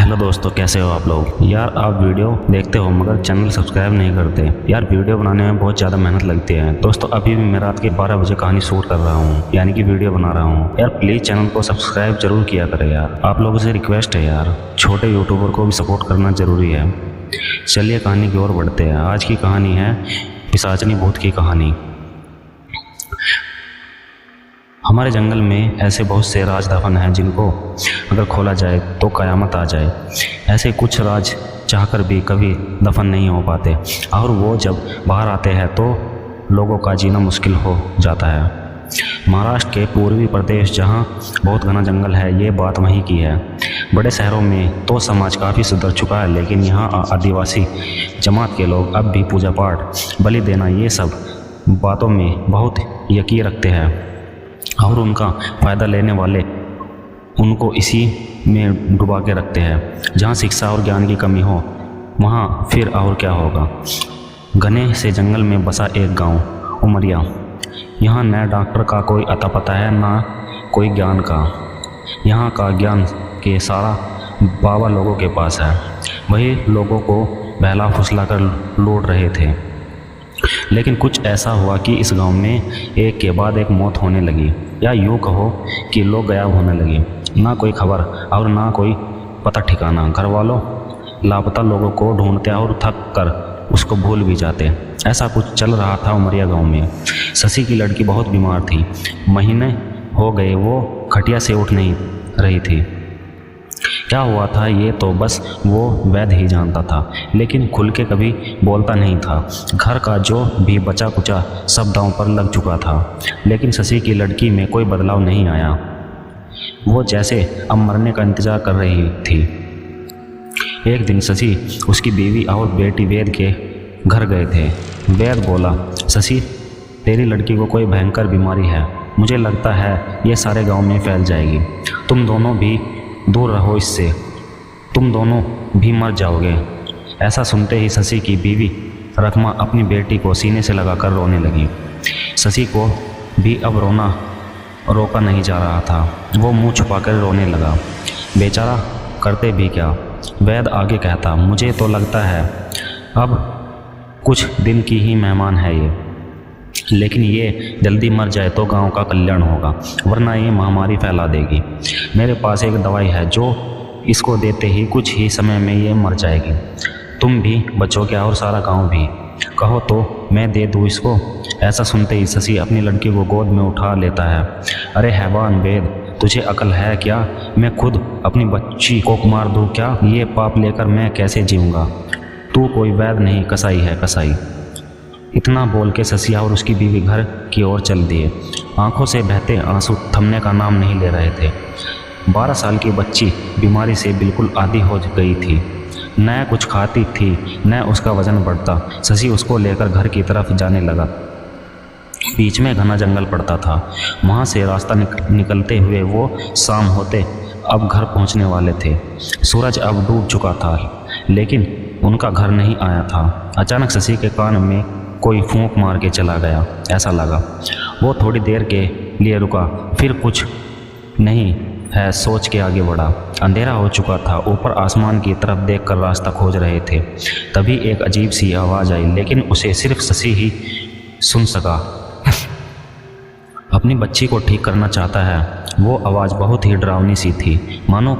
Hello दोस्तों, कैसे हो आप लोग। यार आप वीडियो देखते हो मगर चैनल सब्सक्राइब नहीं करते। यार वीडियो बनाने में बहुत ज़्यादा मेहनत लगती है। दोस्तों अभी भी मैं रात के 12 बजे कहानी शूट कर रहा हूँ, यानी कि वीडियो बना रहा हूँ। यार प्लीज़ चैनल को सब्सक्राइब जरूर किया करें यार, आप लोगों से रिक्वेस्ट है यार। छोटे यूट्यूबर को भी सपोर्ट करना ज़रूरी है। चलिए कहानी की ओर बढ़ते हैं। आज की कहानी है पिशाचनी भूत की कहानी। हमारे जंगल में ऐसे बहुत से राज दफन हैं जिनको अगर खोला जाए तो कयामत आ जाए। ऐसे कुछ राज चाहकर भी कभी दफन नहीं हो पाते और वो जब बाहर आते हैं तो लोगों का जीना मुश्किल हो जाता है। महाराष्ट्र के पूर्वी प्रदेश जहाँ बहुत घना जंगल है, ये बात वहीं की है। बड़े शहरों में तो समाज काफ़ी सुधर चुका है, लेकिन यहाँ आदिवासी जमात के लोग अब भी पूजा पाठ, बलि देना, ये सब बातों में बहुत यकीन रखते हैं और उनका फ़ायदा लेने वाले उनको इसी में डुबा के रखते हैं। जहाँ शिक्षा और ज्ञान की कमी हो वहाँ फिर और क्या होगा। घने से जंगल में बसा एक गांव उमरिया। यहाँ न डॉक्टर का कोई अता पता है ना कोई ज्ञान का। यहाँ का ज्ञान के सारा बाबा लोगों के पास है। वही लोगों को बहला फुसला कर लूट रहे थे। लेकिन कुछ ऐसा हुआ कि इस गांव में एक के बाद एक मौत होने लगी, या यूँ कहो कि लोग गायब होने लगे। ना कोई खबर और ना कोई पता ठिकाना। घर वालों लापता लोगों को ढूंढते और थक कर उसको भूल भी जाते। ऐसा कुछ चल रहा था उमरिया गांव में। शशि की लड़की बहुत बीमार थी। महीने हो गए वो खटिया से उठ नहीं रही थी। क्या हुआ था ये तो बस वो वैद्य ही जानता था, लेकिन खुल के कभी बोलता नहीं था। घर का जो भी बचा कुचा सब दांव पर लग चुका था, लेकिन शशि की लड़की में कोई बदलाव नहीं आया। वो जैसे अब मरने का इंतजार कर रही थी। एक दिन शशि उसकी बीवी और बेटी वेद के घर गए थे। वेद बोला, शशि तेरी लड़की को कोई भयंकर बीमारी है, मुझे लगता है ये सारे गाँव में फैल जाएगी। तुम दोनों भी दूर रहो इससे, तुम दोनों भी मर जाओगे। ऐसा सुनते ही शशि की बीवी रकमा अपनी बेटी को सीने से लगाकर रोने लगी। शशि को भी अब रोना रोका नहीं जा रहा था। वो मुंह छुपाकर रोने लगा। बेचारा करते भी क्या। वैद्य आगे कहता, मुझे तो लगता है अब कुछ दिन की ही मेहमान है ये, लेकिन ये जल्दी मर जाए तो गांव का कल्याण होगा, वरना ये महामारी फैला देगी। मेरे पास एक दवाई है जो इसको देते ही कुछ ही समय में ये मर जाएगी। तुम भी बचोगे और सारा गांव भी। कहो तो मैं दे दूँ इसको। ऐसा सुनते ही शशि अपनी लड़की को गोद में उठा लेता है। अरे हैवान वेद, तुझे अकल है क्या? मैं खुद अपनी बच्ची को मार दूँ क्या? ये पाप लेकर मैं कैसे जीऊँगा? तू कोई वैद्य नहीं, कसाई है कसाई। इतना बोल के शशि और उसकी बीवी घर की ओर चल दिए। आंखों से बहते आंसू थमने का नाम नहीं ले रहे थे। 12 साल की बच्ची बीमारी से बिल्कुल आदी हो गई थी। न कुछ खाती थी न उसका वजन बढ़ता। शशि उसको लेकर घर की तरफ जाने लगा। बीच में घना जंगल पड़ता था। वहाँ से रास्ता निकलते हुए वो शाम होते अब घर पहुँचने वाले थे। सूरज अब डूब चुका था, लेकिन उनका घर नहीं आया था। अचानक शशि के कान में कोई फूंक मार के चला गया, ऐसा लगा। वो थोड़ी देर के लिए रुका, फिर कुछ नहीं है सोच के आगे बढ़ा। अंधेरा हो चुका था। ऊपर आसमान की तरफ देखकर रास्ता खोज रहे थे। तभी एक अजीब सी आवाज़ आई, लेकिन उसे सिर्फ शशि ही सुन सका। अपनी बच्ची को ठीक करना चाहता है। वो आवाज़ बहुत ही डरावनी सी थी, मानो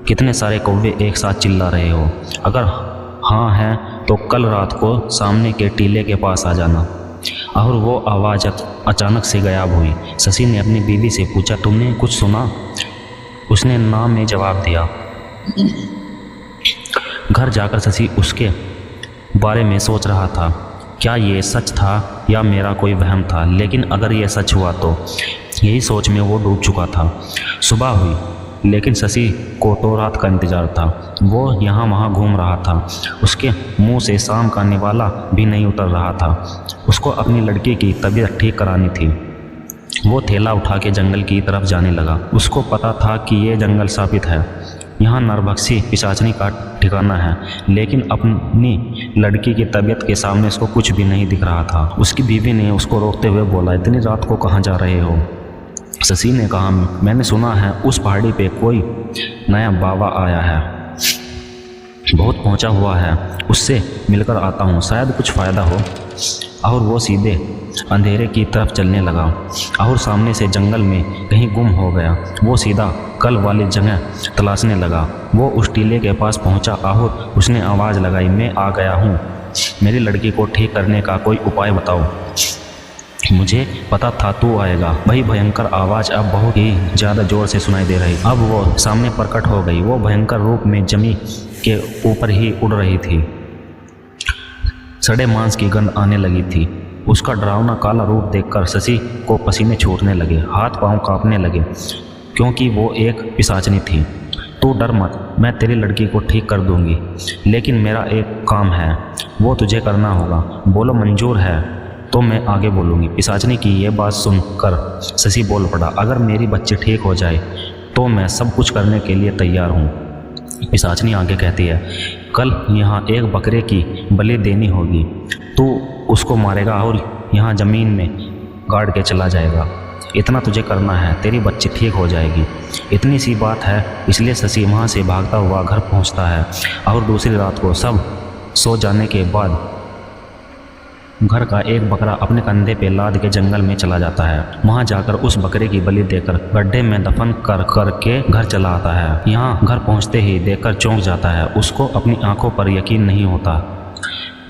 कितने सारे कौवे एक साथ चिल्ला रहे हो। अगर हाँ है तो कल रात को सामने के टीले के पास आ जाना। और वो आवाज़ अचानक से गायब हुई। शशि ने अपनी बीवी से पूछा, तुमने कुछ सुना? उसने ना में जवाब दिया। घर जाकर शशि उसके बारे में सोच रहा था, क्या ये सच था या मेरा कोई वहम था। लेकिन अगर ये सच हुआ तो यही सोच में वो डूब चुका था। सुबह हुई, लेकिन शशि को तो रात का इंतजार था। वो यहाँ वहाँ घूम रहा था। उसके मुंह से शाम का निवाला भी नहीं उतर रहा था। उसको अपनी लड़की की तबीयत ठीक करानी थी। वो थैला उठा के जंगल की तरफ जाने लगा। उसको पता था कि ये जंगल शापित है, यहाँ नरभक्षी पिशाचनी का ठिकाना है, लेकिन अपनी लड़की की तबीयत के सामने उसको कुछ भी नहीं दिख रहा था। उसकी बीवी ने उसको रोकते हुए बोला, इतनी रात को कहाँ जा रहे हो? शशि ने कहा, मैंने सुना है उस पहाड़ी पे कोई नया बाबा आया है। बहुत पहुंचा हुआ है, उससे मिलकर आता हूँ, शायद कुछ फ़ायदा हो। और वो सीधे अंधेरे की तरफ चलने लगा और सामने से जंगल में कहीं गुम हो गया। वो सीधा कल वाली जगह तलाशने लगा। वो उस टीले के पास पहुंचा और उसने आवाज़ लगाई, मैं आ गया हूँ, मेरी लड़की को ठीक करने का कोई उपाय बताओ। मुझे पता था तू आएगा। वही भयंकर आवाज़ अब बहुत ही ज़्यादा ज़ोर से सुनाई दे रही। अब वो सामने प्रकट हो गई। वो भयंकर रूप में जमी के ऊपर ही उड़ रही थी। सड़े मांस की गंध आने लगी थी। उसका डरावना काला रूप देखकर शशि को पसीने छूटने लगे, हाथ पांव कांपने लगे, क्योंकि वो एक पिशाचनी थी। तू डर मत, मैं तेरी लड़की को ठीक कर दूंगी, लेकिन मेरा एक काम है, वो तुझे करना होगा। बोलो मंजूर है तो मैं आगे बोलूँगी। पिशाचनी की ये बात सुनकर शशि बोल पड़ा, अगर मेरी बच्ची ठीक हो जाए तो मैं सब कुछ करने के लिए तैयार हूँ। पिशाचनी आगे कहती है, कल यहाँ एक बकरे की बलि देनी होगी। तू उसको मारेगा और यहाँ ज़मीन में गाड़ के चला जाएगा। इतना तुझे करना है, तेरी बच्ची ठीक हो जाएगी। इतनी सी बात है। इसलिए शशि वहाँ से भागता हुआ घर पहुँचता है और दूसरी रात को सब सो जाने के बाद घर का एक बकरा अपने कंधे पे लाद के जंगल में चला जाता है। वहां जाकर उस बकरे की बलि देकर गड्ढे में दफन कर के घर चला आता है। यहाँ घर पहुँचते ही देखकर चौंक जाता है। उसको अपनी आंखों पर यकीन नहीं होता।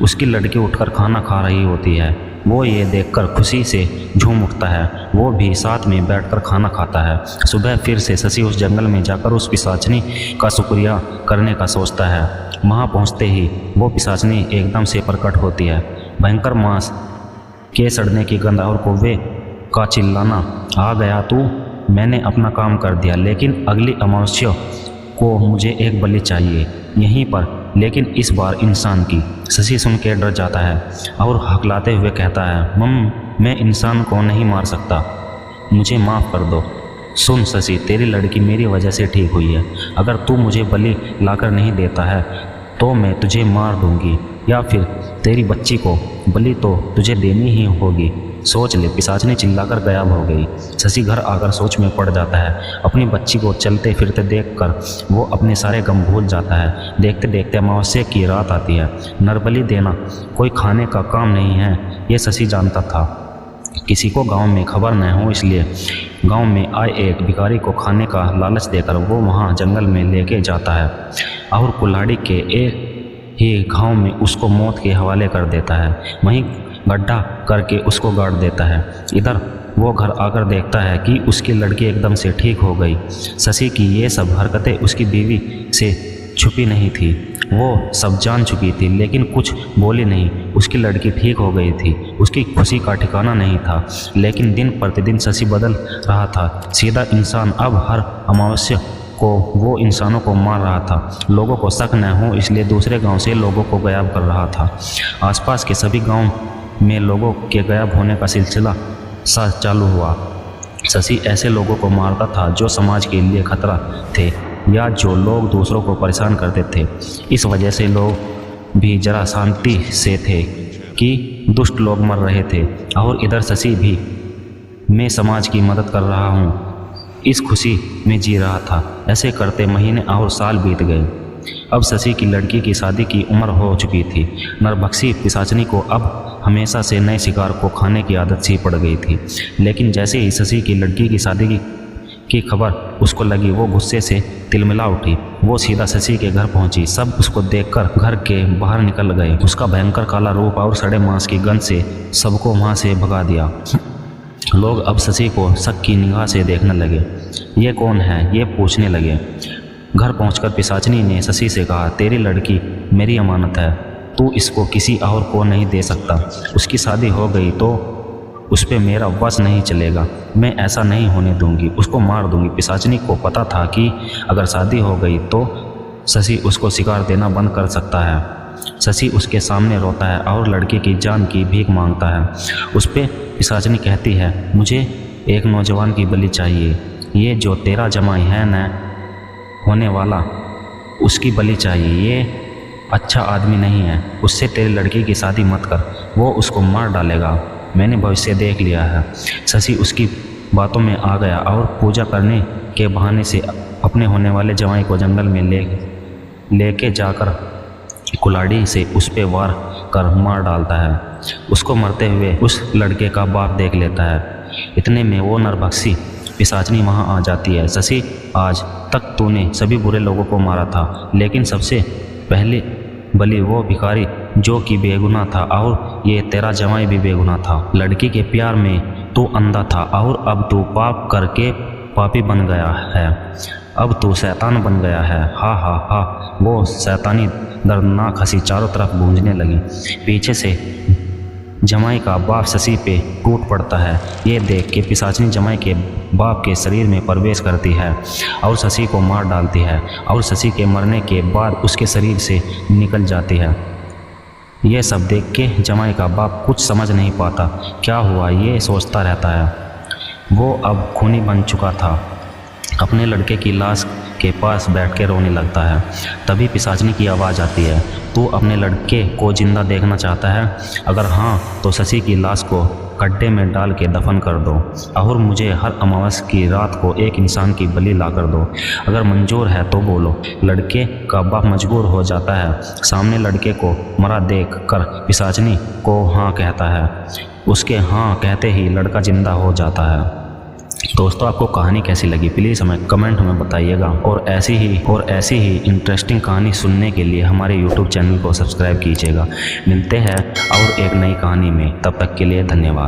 उसकी लड़की उठकर खाना खा रही होती है। वो ये देखकर खुशी से झूम उठता है। वो भी साथ में बैठकर खाना खाता है। सुबह फिर से शशि उस जंगल में जाकर उस पिशाचनी का शुक्रिया करने का सोचता है। वहाँ पहुँचते ही वो पिशाचनी एकदम से प्रकट होती है। भयंकर मांस के सड़ने की गंध और कौवे का चिल्लाना, आ गया तू, मैंने अपना काम कर दिया, लेकिन अगली अमावस्या को मुझे एक बलि चाहिए यहीं पर, लेकिन इस बार इंसान की। शशि सुन के डर जाता है और हकलाते हुए कहता है, मैं इंसान को नहीं मार सकता, मुझे माफ़ कर दो। सुन शशि, तेरी लड़की मेरी वजह से ठीक हुई है। अगर तू मुझे बलि लाकर नहीं देता है तो मैं तुझे मार दूंगी, या फिर तेरी बच्ची को बलि तो तुझे देनी ही होगी। सोच ले। पिशाचनी चिल्लाकर गायब हो गई। शशि घर आकर सोच में पड़ जाता है। अपनी बच्ची को चलते फिरते देखकर वो अपने सारे गम भूल जाता है। देखते देखते अमावस्या की रात आती है। नरबलि देना कोई खाने का काम नहीं है, ये शशि जानता था। किसी को गांव में खबर न हो, इसलिए गांव में आए एक भिखारी को खाने का लालच देकर वो वहां जंगल में लेके जाता है और कुल्हाड़ी के एक ही घाव में उसको मौत के हवाले कर देता है। वहीं गड्ढा करके उसको गाड़ देता है। इधर वो घर आकर देखता है कि उसकी लड़की एकदम से ठीक हो गई। शशि की ये सब हरकतें उसकी बीवी से छुपी नहीं थी। वो सब जान चुकी थी, लेकिन कुछ बोली नहीं। उसकी लड़की ठीक हो गई थी। उसकी खुशी का ठिकाना नहीं था। लेकिन दिन प्रतिदिन शशि बदल रहा था। सीधा इंसान अब हर अमावस्या को वो इंसानों को मार रहा था। लोगों को शक न हो, इसलिए दूसरे गांव से लोगों को गायब कर रहा था। आसपास के सभी गांव में लोगों के गायब होने का सिलसिला सा चालू हुआ। शशि ऐसे लोगों को मारता था जो समाज के लिए खतरा थे या जो लोग दूसरों को परेशान करते थे। इस वजह से लोग भी जरा शांति से थे कि दुष्ट लोग मर रहे थे, और इधर शशि भी मैं समाज की मदद कर रहा हूँ, इस खुशी में जी रहा था। ऐसे करते महीने और साल बीत गए। अब शशि की लड़की की शादी की उम्र हो चुकी थी। नरभक्षी पिशाचनी को अब हमेशा से नए शिकार को खाने की आदत सी पड़ गई थी। लेकिन जैसे ही शशि की लड़की की शादी की खबर उसको लगी, वो गुस्से से तिलमिला उठी। वो सीधा शशि के घर पहुंची। सब उसको देखकर घर के बाहर निकल गए। उसका भयंकर काला रूप और सड़े मांस की गंध से सबको वहाँ से भगा दिया। लोग अब शशि को शक की निगाह से देखने लगे। ये कौन है, ये पूछने लगे। घर पहुंचकर पिशाचनी ने शशि से कहा, तेरी लड़की मेरी अमानत है, तू इसको किसी और को नहीं दे सकता। उसकी शादी हो गई तो उस पर मेरा वश नहीं चलेगा। मैं ऐसा नहीं होने दूंगी, उसको मार दूंगी। पिशाचनी को पता था कि अगर शादी हो गई तो शशि उसको शिकार देना बंद कर सकता है। शशि उसके सामने रोता है और लड़की की जान की भीख मांगता है। उस पर पिशाचनी कहती है, मुझे एक नौजवान की बलि चाहिए। ये जो तेरा जमाई है न होने वाला, उसकी बलि चाहिए। ये अच्छा आदमी नहीं है, उससे तेरी लड़की की शादी मत कर, वो उसको मार डालेगा। मैंने भविष्य देख लिया है। शशि उसकी बातों में आ गया और पूजा करने के बहाने से अपने होने वाले जमाई को जंगल में लेके जाकर कुल्हाड़ी से उस पे वार कर मार डालता है। उसको मरते हुए उस लड़के का बाप देख लेता है। इतने में वो नरभक्षी पिशाचनी वहाँ आ जाती है। शशि, आज तक तूने सभी बुरे लोगों को मारा था, लेकिन सबसे पहले बलि वो भिखारी जो कि बेगुनाह था, और ये तेरा जमाई भी बेगुनाह था। लड़की के प्यार में तू अंधा था और अब तू पाप करके पापी बन गया है। अब तू शैतान बन गया है। हा हा हा। वो शैतानी दर्दनाक हंसी चारों तरफ गूंजने लगी। पीछे से जमाई का बाप शशि पे टूट पड़ता है। ये देख के पिशाचनी जमाई के बाप के शरीर में प्रवेश करती है और शशि को मार डालती है, और शशि के मरने के बाद उसके शरीर से निकल जाती है। ये सब देख के जमाई का बाप कुछ समझ नहीं पाता क्या हुआ, ये सोचता रहता है। वो अब खूनी बन चुका था। अपने लड़के की लाश के पास बैठ के रोने लगता है। तभी पिशाचनी की आवाज़ आती है, तू अपने लड़के को जिंदा देखना चाहता है? अगर हाँ तो शशि की लाश को गड्ढे में डाल के दफन कर दो, और मुझे हर अमावस्या की रात को एक इंसान की बलि ला कर दो। अगर मंजूर है तो बोलो। लड़के का बाप मजबूर हो जाता है। सामने लड़के को मरा देख कर पिशाचनी को हाँ कहता है। उसके हाँ कहते ही लड़का जिंदा हो जाता है। दोस्तों, आपको कहानी कैसी लगी प्लीज़ हमें कमेंट में बताइएगा, और ऐसी ही इंटरेस्टिंग कहानी सुनने के लिए हमारे YouTube चैनल को सब्सक्राइब कीजिएगा। मिलते हैं और एक नई कहानी में, तब तक के लिए धन्यवाद।